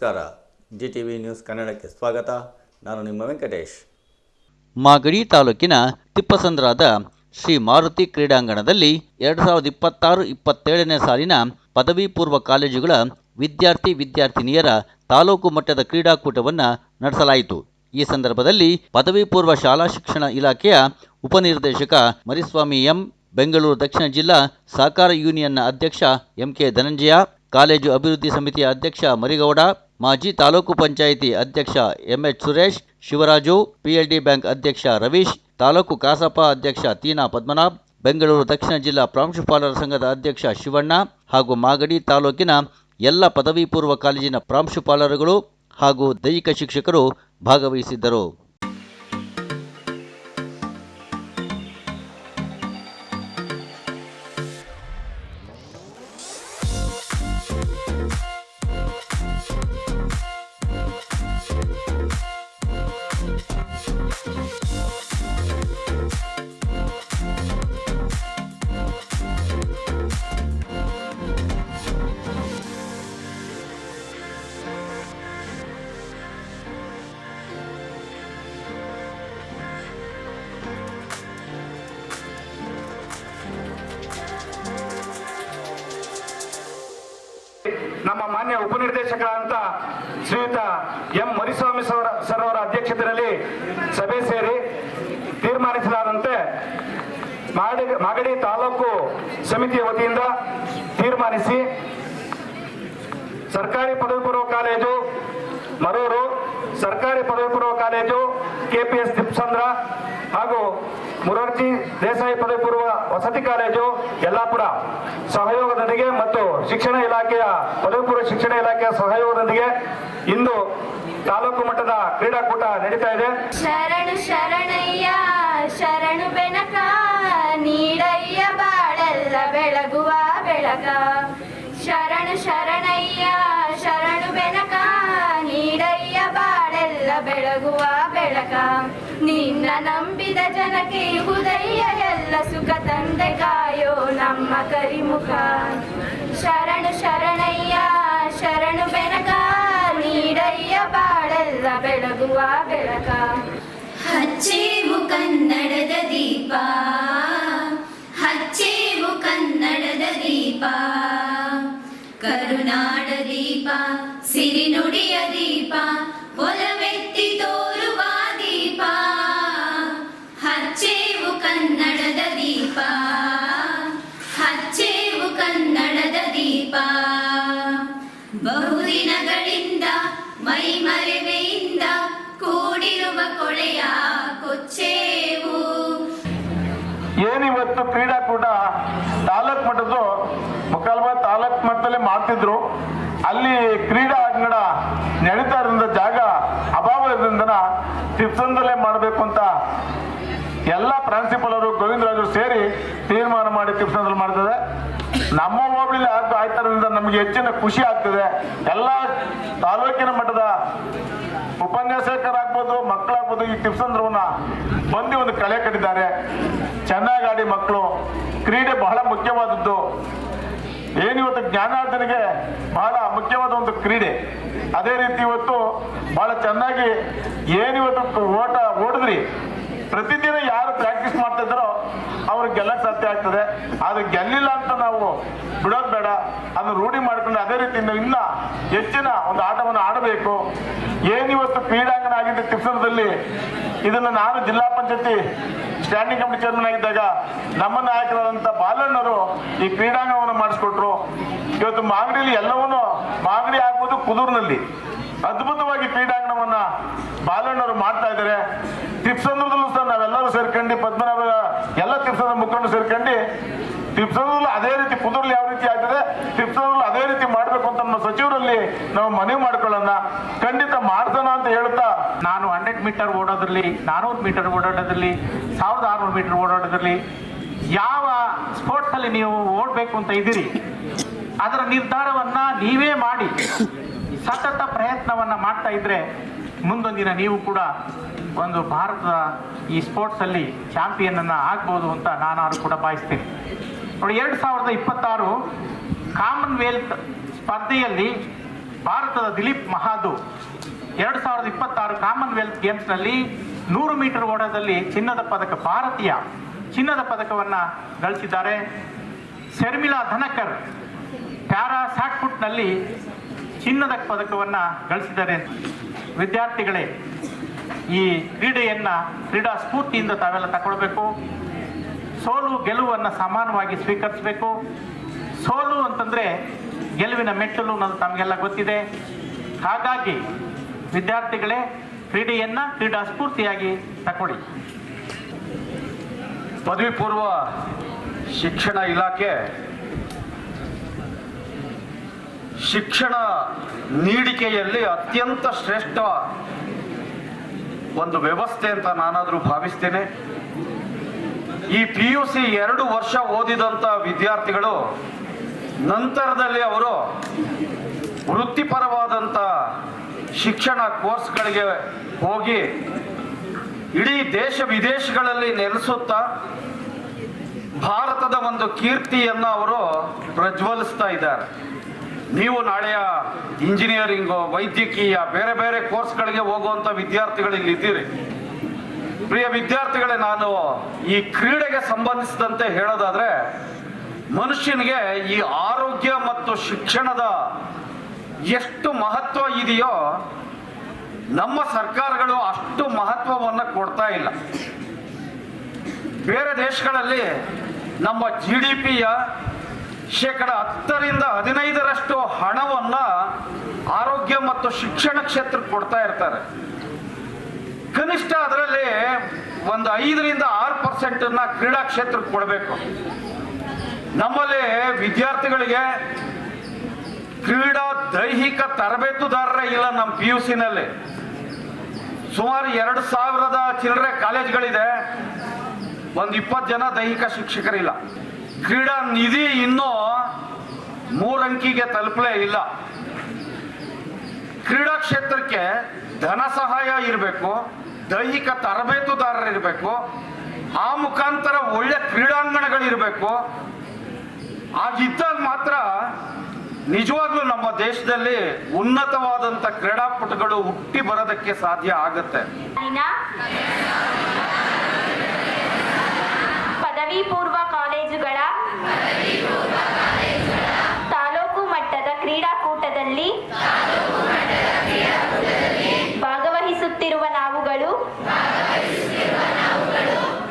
ನಮಸ್ಕಾರ. GTV news ಕನ್ನಡಕ್ಕೆ ಸ್ವಾಗತ. ನಾನು ನಿಮ್ಮ ವೆಂಕಟೇಶ್. ಮಾಗಡಿ ತಾಲೂಕಿನ ತಿಪ್ಪಸಂದ್ರದ ಶ್ರೀ ಮಾರುತಿ ಕ್ರೀಡಾಂಗಣದಲ್ಲಿ 2026-27ನೇ ಸಾಲಿನ ಪದವಿ ಪೂರ್ವ ಕಾಲೇಜುಗಳ ವಿದ್ಯಾರ್ಥಿನಿಯರ ತಾಲೂಕು ಮಟ್ಟದ ಕ್ರೀಡಾಕೂಟವನ್ನು ನಡೆಸಲಾಯಿತು. ಈ ಸಂದರ್ಭದಲ್ಲಿ ಪದವಿ ಪೂರ್ವ ಶಾಲಾ ಶಿಕ್ಷಣ ಇಲಾಖೆಯ ಉಪನಿರ್ದೇಶಕ ಮರಿಸ್ವಾಮಿ ಎಂ, ಬೆಂಗಳೂರು ದಕ್ಷಿಣ ಜಿಲ್ಲಾ ಸಹಕಾರ ಯೂನಿಯನ್ನ ಅಧ್ಯಕ್ಷ MK ಧನಂಜಯ, ಕಾಲೇಜು ಅಭಿವೃದ್ಧಿ ಸಮಿತಿಯ ಅಧ್ಯಕ್ಷ ಮರಿಗೌಡ, ಮಾಜಿ ತಾಲೂಕು ಪಂಚಾಯಿತಿ ಅಧ್ಯಕ್ಷ MH Suresh, Shivaraju, PLD bank ಅಧ್ಯಕ್ಷ ರವೀಶ್, ತಾಲೂಕು ಕಸಾಪ ಅಧ್ಯಕ್ಷ ತೀನಾ ಪದ್ಮನಾಭ್, ಬೆಂಗಳೂರು ದಕ್ಷಿಣ ಜಿಲ್ಲಾ ಪ್ರಾಂಶುಪಾಲರ ಸಂಘದ ಅಧ್ಯಕ್ಷ ಶಿವಣ್ಣ ಹಾಗೂ ಮಾಗಡಿ ತಾಲೂಕಿನ ಎಲ್ಲ ಪದವಿ ಪೂರ್ವ ಕಾಲೇಜಿನ ಪ್ರಾಂಶುಪಾಲರುಗಳು ಹಾಗೂ ದೈಹಿಕ ಶಿಕ್ಷಕರು ಭಾಗವಹಿಸಿದ್ದರು. ನಮ್ಮ ಮಾನ್ಯ ಉಪನಿರ್ದೇಶಕರಾದಂಥ ಶ್ರೀಯುತ ಎಂ ಮರಿಸ್ವಾಮಿ ಸರ್ ಅವರ ಅಧ್ಯಕ್ಷತೆಯಲ್ಲಿ ಸಭೆ ಸೇರಿ ತೀರ್ಮಾನಿಸಲಾದಂತೆ ಮಾಗಡಿ ತಾಲೂಕು ಸಮಿತಿಯ ವತಿಯಿಂದ ತೀರ್ಮಾನಿಸಿ ಸರ್ಕಾರಿ ಪದವಿ ಪೂರ್ವ ಕಾಲೇಜು ಮರೂರು, ಸರ್ಕಾರಿ ಪದವಿ ಪೂರ್ವ ಕಾಲೇಜು KPS ತಿಪ್ಪಸಂದ್ರ ಹಾಗೂ ಮುರಾರ್ಜಿ ದೇಸಾಯಿ ಪದವಿ ಪೂರ್ವ ವಸತಿ ಕಾಲೇಜು ಯಲ್ಲಾಪುರ ಸಹಯೋಗದೊಂದಿಗೆ ಮತ್ತು ಶಿಕ್ಷಣ ಇಲಾಖೆಯ ಪದವಿ ಪೂರ್ವ ಶಿಕ್ಷಣ ಇಲಾಖೆಯ ಸಹಯೋಗದೊಂದಿಗೆ ಇಂದು ತಾಲೂಕು ಮಟ್ಟದ ಕ್ರೀಡಾಕೂಟ ನಡೀತಾ ಇದೆ. ಶರಣು ಶರಣಯ್ಯ ಶರಣು ಬೆನಕ ನೀಡಯ್ಯ ಬಾಳೆಲ್ಲ ಬೆಳಗುವ ಬೆಳಕ. ಶರಣು ಶರಣಯ್ಯ ಶರಣು ಬೆನಕ ನೀಡಯ್ಯ ಬಾಳೆಲ್ಲ ಬೆಳಗುವ ಬೆಳಕ. ನಿನ್ನ ನಂಬಿದ ಜನಕ್ಕೆ ಉದಯ ಎಲ್ಲ ಸುಖ ತಂದೆ ಕಾಯೋ ನಮ್ಮ ಕರಿಮುಖ. ಶರಣು ಶರಣಯ್ಯ ಶರಣು ಬೆನಕ ನೀಡಯ್ಯ ಬಾಳೆಲ್ಲ ಬೆಳಗುವ ಬೆಳಕ. ಹಚ್ಚೇವು ಕನ್ನಡದ ದೀಪ, ಹಚ್ಚೇವು ಕನ್ನಡದ ದೀಪ, ಕರುನಾಡ ದೀಪ, ಸಿರಿನುಡಿಯ ದೀಪ, ಒಲವೆತ್ತಿ ತೋರುವ ದೀಪ. ಹಚ್ಚೇವು ಕನ್ನಡದ ದೀಪ, ಹಚ್ಚೇವು ಕನ್ನಡದ ದೀಪ. ಬಹುದಿನಗಳಿಂದ ಮೈಮರೆವೆಯಿಂದ ಕೂಡಿರುವ ಕೊಳೆಯ ಕೊಚ್ಚೇವು. ಏನಿವತ್ತು ಕ್ರೀಡಾಕೂಟ ತಾಲೂಕ್ ಮಟ್ಟದ್ದು ಮುಖಾಲ್ಬಾದ್ ತಾಲೂಕ್ ಮಟ್ಟದಲ್ಲೇ ಮಾಡ್ತಿದ್ರು. ಅಲ್ಲಿ ಕ್ರೀಡಾ ಅಂಗಣ ನಡೀತಾ ಇರೋದ್ರಿಂದ ಜಾಗ ಅಭಾವ ಇರೋದ್ರಿಂದ ತಿಪ್ಪಸಂದ್ರಲ್ಲೇ ಮಾಡಬೇಕು ಅಂತ ಎಲ್ಲ ಪ್ರಾಂಶುಪಾಲರು ಗೋವಿಂದರಾಜರು ಸೇರಿ ತೀರ್ಮಾನ ಮಾಡಿ ತಿಪ್ಪಸಂದ್ರಲ್ಲಿ ಮಾಡ್ತದೆ. ನಮ್ಮ ಹೋಬಳಿಲಿ ಆಯ್ತಾ ಇರೋದ್ರಿಂದ ನಮಗೆ ಹೆಚ್ಚಿನ ಖುಷಿ ಆಗ್ತದೆ. ಎಲ್ಲ ತಾಲೂಕಿನ ಮಟ್ಟದ ಉಪನ್ಯಾಸಕರಾಗ್ಬೋದು, ಮಕ್ಕಳಾಗ್ಬೋದು, ಈ ತಿಪ್ಪಸಂದ್ರವನ್ನ ಬಂದು ಒಂದು ಕಲೆ ಕಟ್ಟಿದ್ದಾರೆ. ಚೆನ್ನಾಗಿ ಆಡಿ ಮಕ್ಕಳು. ಕ್ರೀಡೆ ಬಹಳ ಮುಖ್ಯವಾದದ್ದು. ಏನಿವತ್ತು ಜ್ಞಾನಾರ್ಜನೆಗೆ ಬಹಳ ಮುಖ್ಯವಾದ ಒಂದು ಕ್ರೀಡೆ. ಅದೇ ರೀತಿ ಇವತ್ತು ಬಹಳ ಚೆನ್ನಾಗಿ ಏನಿವತ್ತು ಓಡಿದ್ರಿ, ಪ್ರತಿದಿನ ಯಾರು ಪ್ರಾಕ್ಟೀಸ್ ಮಾಡ್ತಾ ಇದ್ದಾರೋ ಅವ್ರಿಗೆ ಗೆಲ್ಲಕ್ಕೆ ಸಾಧ್ಯ ಆಗ್ತದೆ. ಆದ್ರೆ ಗೆಲ್ಲಿಲ್ಲ ಅಂತ ನಾವು ಬಿಡೋದು ಬೇಡ, ಅದನ್ನು ರೂಢಿ ಮಾಡ್ಕೊಂಡು ಅದೇ ರೀತಿ ಇನ್ನ ಹೆಚ್ಚಿನ ಒಂದು ಆಟವನ್ನು ಆಡಬೇಕು. ಏನಿವತ್ತು ಕ್ರೀಡಾಂಗಣ ಆಗಿದ್ದ ತಿಪ್ಪಸಂದ್ರದಲ್ಲಿ ಇದನ್ನು ನಾನು ಜಿಲ್ಲಾ ಪಂಚಾಯತಿ ಸ್ಟ್ಯಾಂಡಿಂಗ್ ಕಮಿಟಿ ಚೇರ್ಮನ್ ಆಗಿದ್ದಾಗ ನಮ್ಮ ನಾಯಕರಾದಂಥ ಬಾಲಣ್ಣರು ಈ ಕ್ರೀಡಾಂಗಣವನ್ನು ಮಾಡಿಸ್ಕೊಟ್ರು. ಇವತ್ತು ಮಾಗಡಿಯಲ್ಲಿ ಎಲ್ಲವನ್ನೂ, ಮಾಗಡಿ ಆಗ್ಬೋದು ಕುದೂರಿನಲ್ಲಿ ಅದ್ಭುತವಾಗಿ ಕ್ರೀಡಾಂಗಣವನ್ನ ಬಾಲಣ್ಣವರು ಮಾಡ್ತಾ ಇದ್ದಾರೆ. ತಿಪ್ಪಸಂದ್ರದಲ್ಲೂ ಸಹ ನಾವೆಲ್ಲರೂ ಸೇರ್ಕೊಂಡು, ಪದ್ಮನಾಭ ಎಲ್ಲ ತಿಪ್ಪಸಂದ್ರ ಮುಖಂಡರು ಸೇರ್ಕೊಂಡು ತಿಪ್ಪಸಂದ್ರಲ್ಲೂ ಅದೇ ರೀತಿ, ಕುದೂರಲ್ಲಿ ಯಾವ ರೀತಿ ಆಗ್ತದೆ ತಿಪ್ಪಸಂದ್ರಲ್ಲೂ ಅದೇ ರೀತಿ ಮಾಡಬೇಕು ಅಂತ ನಮ್ಮ ಸಚಿವರಲ್ಲಿ ನಾವು ಮನವಿ ಮಾಡ್ಕೊಳ್ಳೋಣ. ಖಂಡಿತ ಮಾಡ್ಸೋಣ ಅಂತ ಹೇಳ್ತಾ, ನಾನು 100 ಮೀಟರ್ ಓಡೋದ್ರಲ್ಲಿ, 400 ಮೀಟರ್ ಓಡಾಡೋದ್ರಲ್ಲಿ, 1600 ಮೀಟರ್ ಓಡಾಡೋದ್ರಲ್ಲಿ ಯಾವ ಸ್ಪೋರ್ಟ್ಸಲ್ಲಿ ನೀವು ಓಡಬೇಕು ಅಂತ ಇದ್ದೀರಿ ಅದರ ನಿರ್ಧಾರವನ್ನ ನೀವೇ ಮಾಡಿ ಸತತ ಪ್ರಯತ್ನವನ್ನ ಮಾಡ್ತಾ ಇದ್ರೆ ಮುಂದೊಂದಿನ ನೀವು ಕೂಡ ಒಂದು ಭಾರತದ ಈ ಸ್ಪೋರ್ಟ್ಸಲ್ಲಿ ಚಾಂಪಿಯನ್ ಅನ್ನ ಆಗ್ಬೋದು ಅಂತ ನಾನು ಕೂಡ ಬಯಸ್ತೇನೆ. ನೋಡಿ, 2026 ಕಾಮನ್ವೆಲ್ತ್ ಸ್ಪರ್ಧೆಯಲ್ಲಿ ಭಾರತದ ದಿಲೀಪ್ ಮಹಾದು 2026 ಕಾಮನ್ವೆಲ್ತ್ ಗೇಮ್ಸ್ನಲ್ಲಿ 100 ಮೀಟರ್ ಓಟದಲ್ಲಿ ಭಾರತೀಯ ಚಿನ್ನದ ಪದಕವನ್ನು ಗಳಿಸಿದ್ದಾರೆ. ಶರ್ಮಿಳಾ ಧನಕರ್ ಪ್ಯಾರಾ ಶಾಟ್ಪುಟ್ನಲ್ಲಿ ಚಿನ್ನದ ಪದಕವನ್ನು ಗಳಿಸಿದ್ದಾರೆ. ವಿದ್ಯಾರ್ಥಿಗಳೇ, ಈ ಕ್ರೀಡೆಯನ್ನು ಕ್ರೀಡಾ ಸ್ಫೂರ್ತಿಯಿಂದ ತಾವೆಲ್ಲ ತಗೊಳ್ಬೇಕು. ಸೋಲು ಗೆಲುವನ್ನು ಸಮಾನವಾಗಿ ಸ್ವೀಕರಿಸಬೇಕು. ಸೋಲು ಅಂತಂದರೆ ಗೆಲುವಿನ ಮೆಟ್ಟಲು ಅನ್ನೋದು ತಮಗೆಲ್ಲ ಗೊತ್ತಿದೆ. ಹಾಗಾಗಿ ವಿದ್ಯಾರ್ಥಿಗಳೇ, ಕ್ರೀಡೆಯನ್ನು ಕ್ರೀಡಾ ಸ್ಫೂರ್ತಿಯಾಗಿ ತಗೊಳ್ಳಿ. ಪದವಿ ಪೂರ್ವ ಶಿಕ್ಷಣ ಇಲಾಖೆ ಶಿಕ್ಷಣ ನೀಡಿಕೆಯಲ್ಲಿ ಅತ್ಯಂತ ಶ್ರೇಷ್ಠ ಒಂದು ವ್ಯವಸ್ಥೆ ಅಂತ ನಾನಾದರೂ ಭಾವಿಸ್ತೇನೆ. ಈ PUC 2 ವರ್ಷ ಓದಿದಂಥ ವಿದ್ಯಾರ್ಥಿಗಳು ನಂತರದಲ್ಲಿ ಅವರು ವೃತ್ತಿಪರವಾದಂಥ ಶಿಕ್ಷಣ ಕೋರ್ಸ್ಗಳಿಗೆ ಹೋಗಿ ಇಡೀ ದೇಶ ವಿದೇಶಗಳಲ್ಲಿ ನೆಲೆಸುತ್ತಾ ಭಾರತದ ಒಂದು ಕೀರ್ತಿಯನ್ನು ಅವರು ಪ್ರಜ್ವಲಿಸ್ತಾ ಇದ್ದಾರೆ. ನೀವು ನಾಳೆಯ ಇಂಜಿನಿಯರಿಂಗು, ವೈದ್ಯಕೀಯ, ಬೇರೆ ಬೇರೆ ಕೋರ್ಸ್ಗಳಿಗೆ ಹೋಗುವಂಥ ವಿದ್ಯಾರ್ಥಿಗಳು ಇಲ್ಲಿದ್ದೀರಿ. ಪ್ರಿಯ ವಿದ್ಯಾರ್ಥಿಗಳೇ, ನಾನು ಈ ಕ್ರೀಡೆಗೆ ಸಂಬಂಧಿಸಿದಂತೆ ಹೇಳೋದಾದ್ರೆ, ಮನುಷ್ಯನಿಗೆ ಈ ಆರೋಗ್ಯ ಮತ್ತು ಶಿಕ್ಷಣದ ಎಷ್ಟು ಮಹತ್ವ ಇದೆಯೋ ನಮ್ಮ ಸರ್ಕಾರಗಳು ಅಷ್ಟು ಮಹತ್ವವನ್ನು ಕೊಡ್ತಾ ಇಲ್ಲ. ಬೇರೆ ದೇಶಗಳಲ್ಲಿ ನಮ್ಮ GDPಯ 10% ಹಣವನ್ನು ಆರೋಗ್ಯ ಮತ್ತು ಶಿಕ್ಷಣ ಕ್ಷೇತ್ರಕ್ಕೆ ಕೊಡ್ತಾ ಇರ್ತಾರೆ. ಕನಿಷ್ಠ ಅದರಲ್ಲಿ ಒಂದು 5-6% ಕ್ರೀಡಾ ಕ್ಷೇತ್ರಕ್ಕೆ ಕೊಡಬೇಕು. ನಮ್ಮಲ್ಲಿ ವಿದ್ಯಾರ್ಥಿಗಳಿಗೆ ಕ್ರೀಡಾ ದೈಹಿಕ ತರಬೇತುದಾರರೇ ಇಲ್ಲ. ನಮ್ಮ PUCನಲ್ಲಿ ಸುಮಾರು 2000 ಚಿಲ್ಲರೆ ಕಾಲೇಜ್ಗಳಿದೆ, ಒಂದು 20 ಜನ ದೈಹಿಕ ಶಿಕ್ಷಕರಿಲ್ಲ. ಕ್ರೀಡಾ ನಿಧಿ ಇನ್ನೂ 3 ಅಂಕಿಗೆ ತಲುಪಲೇ ಇಲ್ಲ. ಕ್ರೀಡಾ ಕ್ಷೇತ್ರಕ್ಕೆ ಧನ ಸಹಾಯ ಇರಬೇಕು, ದೈಹಿಕ ತರಬೇತುದಾರರು ಇರಬೇಕು, ಆ ಮುಖಾಂತರ ಒಳ್ಳೆ ಕ್ರೀಡಾಂಗಣಗಳಿರಬೇಕು. ಆಗಿದ್ದಾಗ ಮಾತ್ರ ನಿಜವಾಗ್ಲೂ ನಮ್ಮ ದೇಶದಲ್ಲಿ ಉನ್ನತವಾದಂಥ ಕ್ರೀಡಾಪಟುಗಳು ಹುಟ್ಟಿ ಬರೋದಕ್ಕೆ ಸಾಧ್ಯ ಆಗುತ್ತೆ. ಪದವಿ ಪೂರ್ವ ಕಾಲೇಜುಗಳ ತಾಲೂಕು ಮಟ್ಟದ ಕ್ರೀಡಾಕೂಟದಲ್ಲಿ ಭಾಗವಹಿಸುತ್ತಿರುವ ನಾವುಗಳು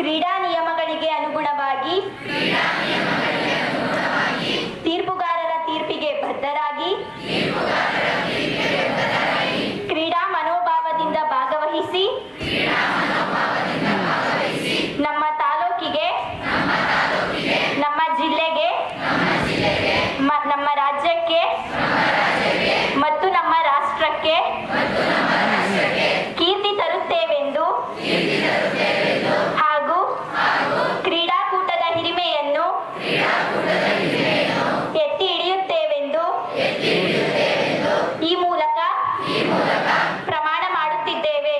ಕ್ರೀಡಾ ನಿಯಮಗಳಿಗೆ ಅನುಗುಣವಾಗಿ ತೀರ್ಪುಗಾರರ ತೀರ್ಪಿಗೆ ಬದ್ಧರಾಗಿ ಕ್ರೀಡಾ ಮನೋಭಾವದಿಂದ ಭಾಗವಹಿಸಿ ನಮ್ಮ ತಾಲೂಕಿಗೆ, ನಮ್ಮ ಜಿಲ್ಲೆಗೆ, ನಮ್ಮ ರಾಜ್ಯಕ್ಕೆ ಮತ್ತು ನಮ್ಮ ರಾಷ್ಟ್ರಕ್ಕೆ ಕೀರ್ತಿ ತರುತ್ತೇವೆಂದು ಹಾಗೂ ಕ್ರೀಡಾಕೂಟದ ಹಿರಿಮೆಯನ್ನು ಎತ್ತಿ ಹಿಡಿಯುತ್ತೇವೆಂದು ಈ ಮೂಲಕ ಪ್ರಮಾಣ ಮಾಡುತ್ತಿದ್ದೇವೆ.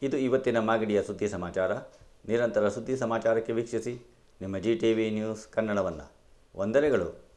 ಇದು ಇವತ್ತಿನ ಮಾಗಡಿಯ ಸುದ್ದಿ ಸಮಾಚಾರ. ನಿರಂತರ ಸುದ್ದಿ ಸಮಾಚಾರಕ್ಕೆ ವೀಕ್ಷಿಸಿ ನಿಮ್ಮ GTV ನ್ಯೂಸ್ ಕನ್ನಡವನ್ನು. ವಂದನೆಗಳು.